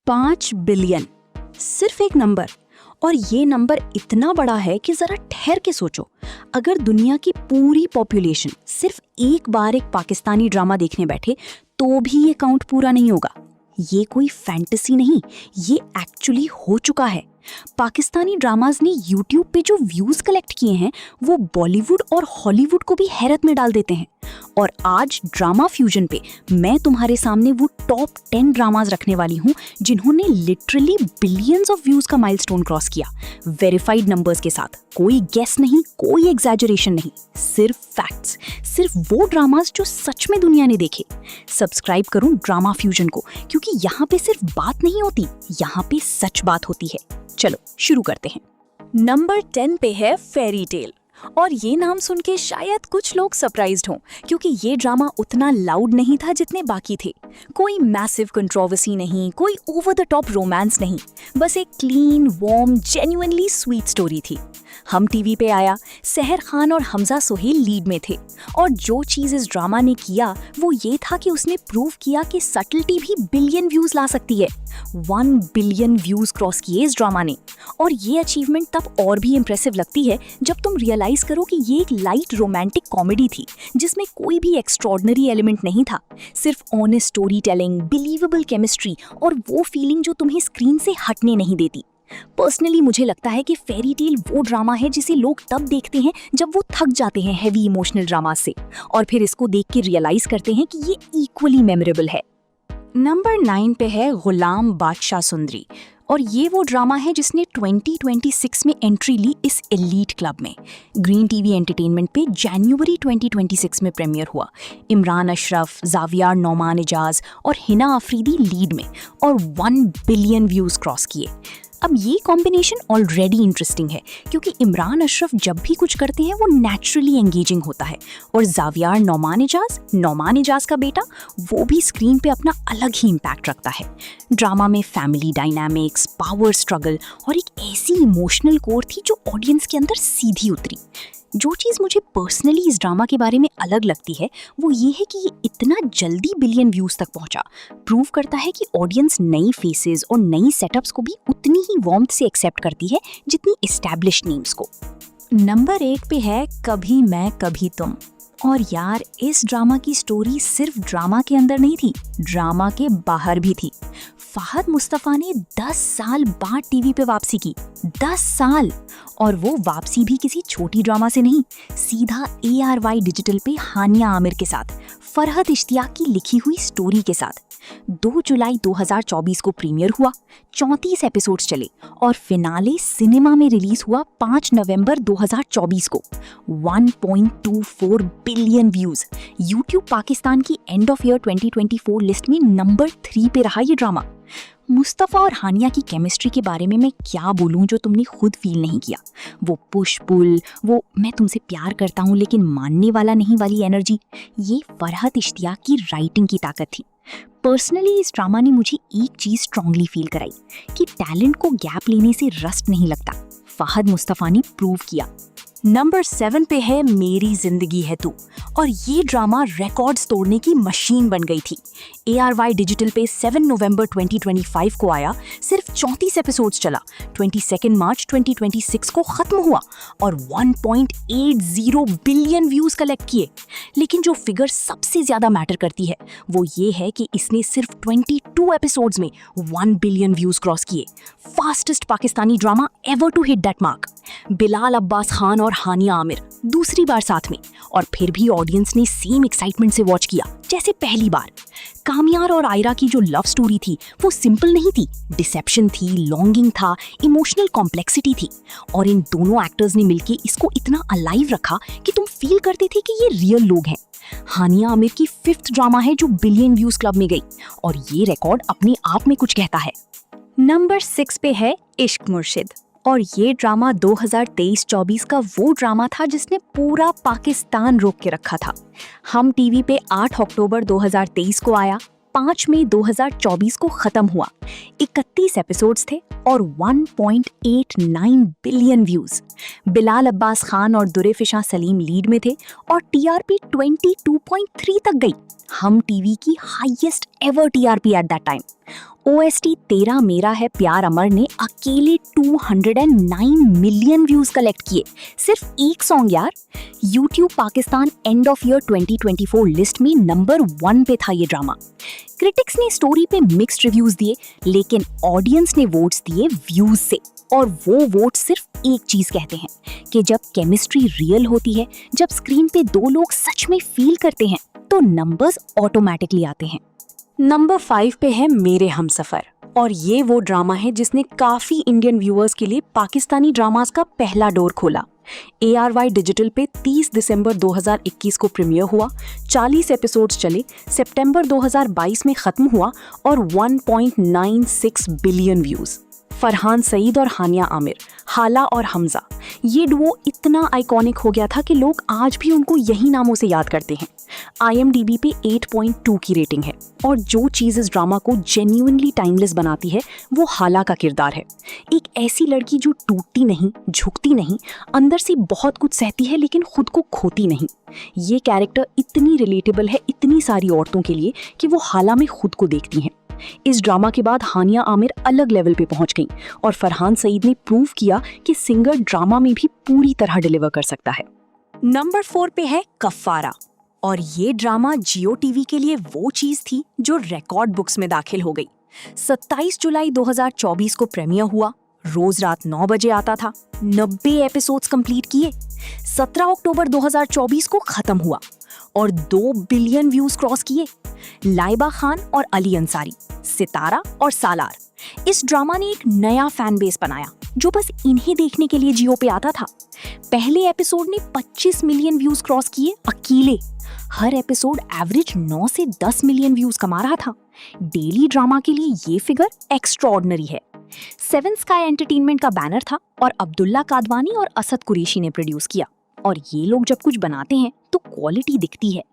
5 billion, सिर्फ एक number. और ये नंबर इतना बड़ा है कि जरा ठहर के सोचो, अगर दुनिया की पूरी पॉपुलेशन सिर्फ एक बार एक पाकिस्तानी ड्रामा देखने बैठे तो भी ये काउंट पूरा नहीं होगा। ये कोई फैंटेसी नहीं, ये एक्चुअली हो चुका है। पाकिस्तानी ड्रामाज ने यूट्यूब पे जो व्यूज कलेक्ट किए हैं वो बॉलीवुड और हॉलीवुड को भी हैरत में डाल देते हैं। और आज ड्रामा फ्यूजन पे मैं तुम्हारे सामने वो टॉप 10 ड्रामाज रखने वाली हूँ जिन्होंने लिटरली बिलियंस ऑफ व्यूज का माइलस्टोन क्रॉस किया, वेरीफाइड नंबर्स के साथ। कोई गेस नहीं, कोई एग्जैजरेशन नहीं, सिर्फ फैक्ट्स, सिर्फ वो ड्रामाज जो सच में दुनिया ने देखे। सब्सक्राइब करूँ ड्रामा फ्यूजन को, क्योंकि यहाँ पे सिर्फ बात नहीं होती, यहाँ पे सच बात होती है। चलो शुरू करते हैं। नंबर 10 पे है फेरी टेल। और ये नाम सुन के शायद कुछ लोग सरप्राइज्ड हों, क्योंकि ये ड्रामा उतना लाउड नहीं था जितने बाकी थे। कोई मैसिव कंट्रोवर्सी नहीं, कोई ओवर द टॉप रोमांस नहीं, बस एक clean, warm, genuinely sweet story थी। हम टीवी पे आया, सहर खान और हमजा सोहेल लीड में थे, और जो चीज़ इस ड्रामा ने किया वो ये था कि उसने प्रूव किया कि सटलिटी भी बिलियन व्यूज ला सकती है। 1 बिलियन व्यूज क्रॉस किए इस ड्रामा ने। और ये अचीवमेंट तब और भी इम्प्रेसिव लगती है जब तुम रियलाइज करो कि ये एक लाइट रोमांटिक कॉमेडी थी जिसमें कोई भी एक्स्ट्रॉर्डनरी एलिमेंट नहीं था, सिर्फ honest story telling, believable chemistry और वो फीलिंग जो तुम्हें स्क्रीन से हटने नहीं देती। पर्सनली मुझे लगता है कि फेरी टेल वो ड्रामा है जिसे लोग तब देखते हैं जब वो थक जाते हैं हैवी इमोशनल ड्रामा से, और फिर इसको देख के रियलाइज करते हैं कि ये इक्वली मेमोरेबल है। नंबर 9 पे है गुलाम बादशाह सुंदरी। और ये वो ड्रामा है जिसने 2026 में एंट्री ली इस एलीट क्लब में। ग्रीन टीवी एंटरटेनमेंट पे जनवरी 2026 में प्रीमियर हुआ। इमरान अशरफ, जावियार नौमान एजाज और हिना अफरीदी लीड में, और 1 बिलियन व्यूज क्रॉस किए। अब ये कॉम्बिनेशन ऑलरेडी इंटरेस्टिंग है, क्योंकि इमरान अशरफ जब भी कुछ करते हैं वो नेचुरली एंगेजिंग होता है, और जावियार नौमान एजाज का बेटा, वो भी स्क्रीन पे अपना अलग ही इम्पैक्ट रखता है। ड्रामा में फैमिली डायनामिक्स, पावर स्ट्रगल और एक ऐसी इमोशनल कोर थी जो ऑडियंस के अंदर सीधी उतरी। जो चीज़ मुझे पर्सनली इस ड्रामा के बारे में अलग लगती है वो ये है कि ये इतना जल्दी बिलियन व्यूज़ तक पहुंचा। प्रूव करता है कि ऑडियंस नई फेसेस और नई सेटअप्स को भी उतनी ही वार्मथ से एक्सेप्ट करती है जितनी एस्टैब्लिश्ड नेम्स को। नंबर 1 पे है कभी मैं कभी तुम। और यार, इस ड्रामा की स्टोरी सिर्फ ड्रामा के अंदर नहीं थी, ड्रामा के बाहर भी थी। फहद मुस्तफ़ा ने 10 साल बाद टीवी पे वापसी की, 10 साल, और वो वापसी भी किसी छोटी ड्रामा से नहीं, सीधा ARY डिजिटल पे हानिया आमिर के साथ, फरहत इश्तियाक की लिखी हुई स्टोरी के साथ। 2 जुलाई 2024 को प्रीमियर हुआ, 34 एपिसोड्स चले, और फिनाले सिनेमा में रिलीज हुआ 5 नवंबर 2024 को। 1.24 बिलियन व्यूज। यूट्यूब पाकिस्तान की एंड ऑफ ईयर 2024 लिस्ट में नंबर 3 पे रहा ये ड्रामा। मुस्तफ़ा और हानिया की केमिस्ट्री के बारे में मैं क्या बोलूं जो तुमने खुद फील नहीं किया। वो पुश पुल, वो मैं तुमसे प्यार करता हूं लेकिन मानने वाला नहीं वाली एनर्जी, ये फरहत इश्तियाक की राइटिंग की ताकत थी। पर्सनली इस ड्रामा ने मुझे एक चीज़ स्ट्रांगली फील कराई कि टैलेंट को गैप लेने से रस्ट नहीं लगता। फहद मुस्तफ़ा ने प्रूव किया। नंबर 7 पे है मेरी जिंदगी है तू। और ये ड्रामा रिकॉर्ड्स तोड़ने की मशीन बन गई थी। ARY डिजिटल पे 7 नवंबर 2025 को आया, सिर्फ 34 एपिसोड्स चला, 22 मार्च 2026 को खत्म हुआ, और 1.80 बिलियन व्यूज कलेक्ट किए। लेकिन जो फिगर सबसे ज्यादा मैटर करती है वो ये है कि इसने सिर्फ 22 एपिसोड्स में 1 बिलियन व्यूज क्रॉस किए। Fastest Pakistani drama ever to hit that mark. Bilal Abbas Khan और हानिया आमिर दूसरी बार साथ में, और फिर भी ऑडियंस ने सेम एक्साइटमेंट से वॉच किया जैसे पहली बार। कामियार और आयरा की जो लव स्टोरी थी वो सिंपल नहीं थी, डिसेप्शन थी, लॉन्गिंग था, इमोशनल कॉम्प्लेक्सिटी थी, और इन दोनों एक्टर्स ने मिलके इसको इतना अलाइव रखा कि तुम फील करते थे कि ये रियल लोग हैं। हानिया आमिर की 5th ड्रामा है जो बिलियन व्यूज क्लब में गई, और ये रिकॉर्ड अपने आप में कुछ कहता है। नंबर 6 पे है इश्क मुर्शिद। और ये ड्रामा 2023-24 का वो ड्रामा था जिसने पूरा पाकिस्तान रोक के रखा था। हम टीवी पे 8 अक्टूबर 2023 को आया, 5 मई 2024 को खत्म हुआ। 31 एपिसोड्स थे और 1.89 बिलियन व्यूज। बिलाल अब्बास खान और दुरेफिशा सलीम लीड में थे और टीआरपी 22.3 तक गई। हम टीवी की highest ever TRP at that time. OST तेरा मेरा है प्यार अमर ने अकेले 209 मिलियन व्यूज कलेक्ट किए, सिर्फ एक सॉन्ग यार। YouTube Pakistan end of year 2024 list में नंबर 1 पे था ये ड्रामा। क्रिटिक्स ने स्टोरी पे मिक्स्ड रिव्यूज दिए, लेकिन ऑडियंस ने वोट्स दिए व्यूज से, और वो वोट सिर्फ एक चीज कहते हैं कि जब केमिस्ट्री रियल होती है, जब स्क्रीन पे दो लोग सच में फील करते हैं, तो नंबर्स ऑटोमेटिकली आते हैं। नंबर 5 पे है मेरे हमसफर, और ये वो ड्रामा है जिसने काफी इंडियन व्यूअर्स के लिए पाकिस्तानी ड्रामास का पहला डोर खोला। ARY डिजिटल पे 30 दिसंबर 2021 को प्रीमियर हुआ, 40 एपिसोड्स चले, सितंबर 2022 में खत्म हुआ और 1.96 बिलियन व्यूज। फरहान सईद और हानिया आमिर, हाला और हमजा, ये डुओ इतना आइकॉनिक हो गया था कि लोग आज भी उनको यही नामों से याद करते हैं। IMDb पे 8.2 की रेटिंग है, और जो चीज़ इस ड्रामा को जेन्युइनली टाइमलेस बनाती है वो हाला का किरदार है। एक ऐसी लड़की जो टूटती नहीं, झुकती नहीं, अंदर से बहुत कुछ सहती है लेकिन खुद को खोती नहीं। ये कैरेक्टर इतनी रिलेटेबल है इतनी सारी औरतों के लिए कि वो हाला में खुद को देखती हैं। इस ड्रामा के बाद हानिया आमिर अलग लेवल पे पहुंच गईं, और फरहान सईद ने प्रूव किया कि सिंगर ड्रामा में भी पूरी तरह डिलीवर कर सकता है। नंबर 4 पे है कफारा, और ये ड्रामा जियो टीवी के लिए वो चीज थी जो रिकॉर्ड बुक्स में दाखिल हो गई। 27 जुलाई 2024 को प्रीमियर हुआ, रोज रात 9 बजे आता था, 90 एपिसोड्स कंप्लीट किए। 17 अक्टूबर 2024 को खत्म हुआ और 2 बिलियन व्यूज क्रॉस किए। लाइबा खान और अली अंसारी, सितारा और सालार, इस ड्रामा ने एक नया फैन बेस बनाया जो बस इन्हें देखने के लिए जियो पे आता था। पहले एपिसोड ने 25 मिलियन व्यूज क्रॉस किए अकेले। हर एपिसोड एवरेज 9 से 10 मिलियन व्यूज कमा रहा था। डेली ड्रामा के लिए ये फिगर एक्स्ट्राऑर्डिनरी है। 7 स्काई एंटरटेनमेंट का बैनर था और अब्दुल्ला कादवानी और असद कुरैशी ने प्रोड्यूस किया, और ये लोग जब कुछ बनाते हैं तो क्वालिटी दिखती है।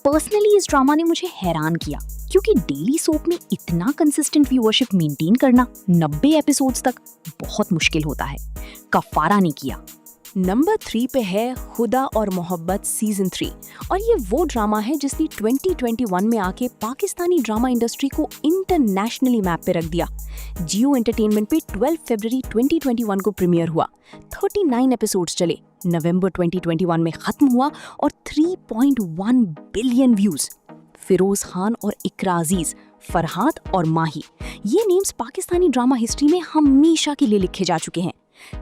पर्सनली इस ड्रामा ने मुझे हैरान किया, क्योंकि डेली सोप में इतना कंसिस्टेंट व्यूअरशिप मेंटेन करना 90 एपिसोड्स तक बहुत मुश्किल होता है। कफारा ने किया। नंबर 3 पे है खुदा और मोहब्बत सीजन 3, और ये वो ड्रामा है जिसने 2021 में आके पाकिस्तानी ड्रामा इंडस्ट्री को इंटरनेशनली मैप पे रख दिया। जियो एंटरटेनमेंट पे 12 फरवरी 2021 को प्रीमियर हुआ, 39 एपिसोड्स चले, नवंबर 2021 में खत्म हुआ और 3.1 बिलियन व्यूज। फिरोज खान और इकरा अजीज, फरहाद और माही, ये नेम्स पाकिस्तानी ड्रामा हिस्ट्री में हमेशा के लिए लिखे जा चुके हैं।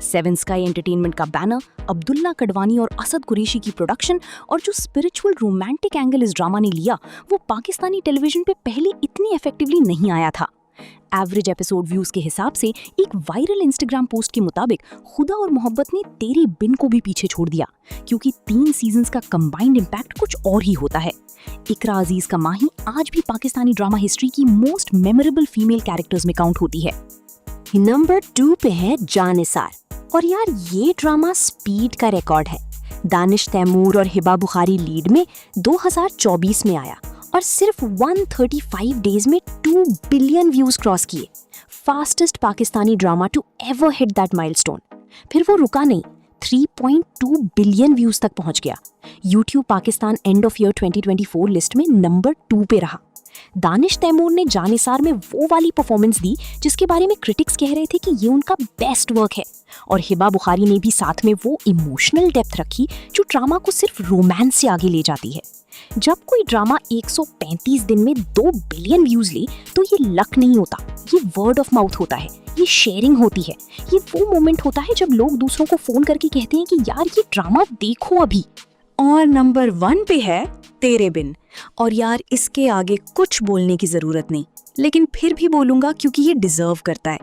7 स्काई एंटरटेनमेंट का बैनर, अब्दुल्ला कड़वानी और असद कुरैशी की प्रोडक्शन, और जो स्पिरिचुअल रोमांटिक एंगल इस ड्रामा ने लिया वो पाकिस्तानी टेलीविजन पे पहले इतनी इफेक्टिवली नहीं आया था। एवरेज एपिसोड व्यूज के हिसाब से एक वायरल इंस्टाग्राम पोस्ट के मुताबिक खुदा और मोहब्बत ने तेरे बिन को भी पीछे छोड़ दिया, क्योंकि 3 सीजन्स का कंबाइंड इम्पैक्ट कुछ और ही होता है। इकरा अजीज का माही आज भी पाकिस्तानी ड्रामा हिस्ट्री की मोस्ट मेमोरेबल फीमेल कैरेक्टर्स में काउंट होती है। नंबर 2 पे है जानिसार, और यार ये ड्रामा स्पीड का रिकॉर्ड है। दानिश तैमूर और हिबा बुखारी लीड में 2024 में आया और सिर्फ 135 डेज में 2 बिलियन व्यूज क्रॉस किए। Fastest Pakistani drama to ever hit that milestone. फिर वो रुका नहीं, 3.2 बिलियन व्यूज तक पहुंच गया। YouTube Pakistan end of year 2024 list में नंबर 2 पे रहा। दानिश तैमूर ने जानिसार में वो वाली परफॉर्मेंस दी जिसके बारे में क्रिटिक्स कह रहे थे कि ये उनका बेस्ट वर्क है, और हिबा बुखारी ने भी साथ में वो इमोशनल डेप्थ रखी जो ड्रामा को सिर्फ रोमांस से आगे ले जाती है। जब कोई ड्रामा 135 दिन में 2 बिलियन व्यूज ले तो ये लक नहीं होता, ये वर्ड ऑफ माउथ होता है, ये शेयरिंग होती है, ये वो मोमेंट होता है जब लोग दूसरों को फोन करके कहते हैं कि यार ये ड्रामा देखो अभी। और नंबर 1 पे है तेरे बिन, और यार इसके आगे कुछ बोलने की जरूरत नहीं, लेकिन फिर भी बोलूंगा क्योंकि ये डिजर्व करता है।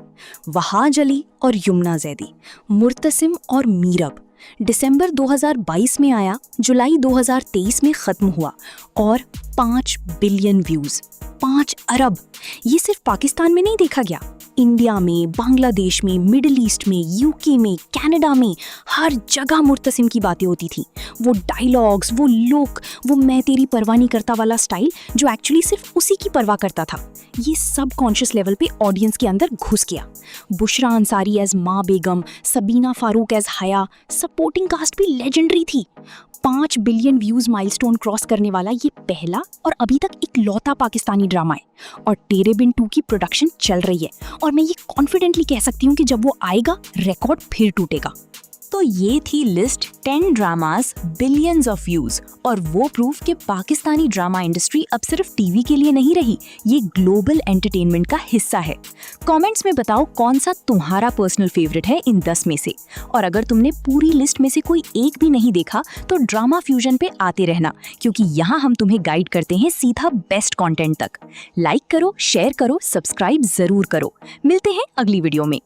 वहाज अली और यमुना जैदी, मुर्तसिम और मीरब, दिसंबर 2022 में आया, जुलाई 2023 में खत्म हुआ और 5 बिलियन व्यूज, 5 अरब। ये सिर्फ पाकिस्तान में नहीं देखा गया, इंडिया में, बांग्लादेश में, मिडिल ईस्ट में, यूके में, कनाडा में, हर जगह मुर्तसिम की बातें होती थी। वो डायलॉग्स, वो लुक, वो मैं तेरी परवाह नहीं करता वाला स्टाइल जो एक्चुअली सिर्फ उसी की परवाह करता था, ये सब कॉन्शियस लेवल पे ऑडियंस के अंदर घुस गया। बुशरा अंसारी एज माँ बेगम, सबीना फारूक एज हया, सपोर्टिंग कास्ट भी लेजेंडरी थी। 5 बिलियन व्यूज माइलस्टोन क्रॉस करने वाला ये पहला और अभी तक इकलौता पाकिस्तानी ड्रामा है। और तेरे बिन 2 की प्रोडक्शन चल रही है और मैं ये कॉन्फिडेंटली कह सकती हूँ कि जब वो आएगा रिकॉर्ड फिर टूटेगा। तो ये थी list 10 dramas billions of views, और वो प्रूफ कि पाकिस्तानी ड्रामा इंडस्ट्री अब सिर्फ टीवी के लिए नहीं रही, ये ग्लोबल एंटरटेनमेंट का हिस्सा है। कमेंट्स में बताओ कौन सा तुम्हारा पर्सनल फेवरेट है इन 10 में से, और अगर तुमने पूरी लिस्ट में से कोई एक भी नहीं देखा तो ड्रामा फ्यूजन पे आते रहना, क्योंकि यहाँ हम तुम्हें गाइड करते हैं सीधा बेस्ट कंटेंट तक। लाइक करो, शेयर करो, सब्सक्राइब जरूर करो। मिलते हैं अगली वीडियो में।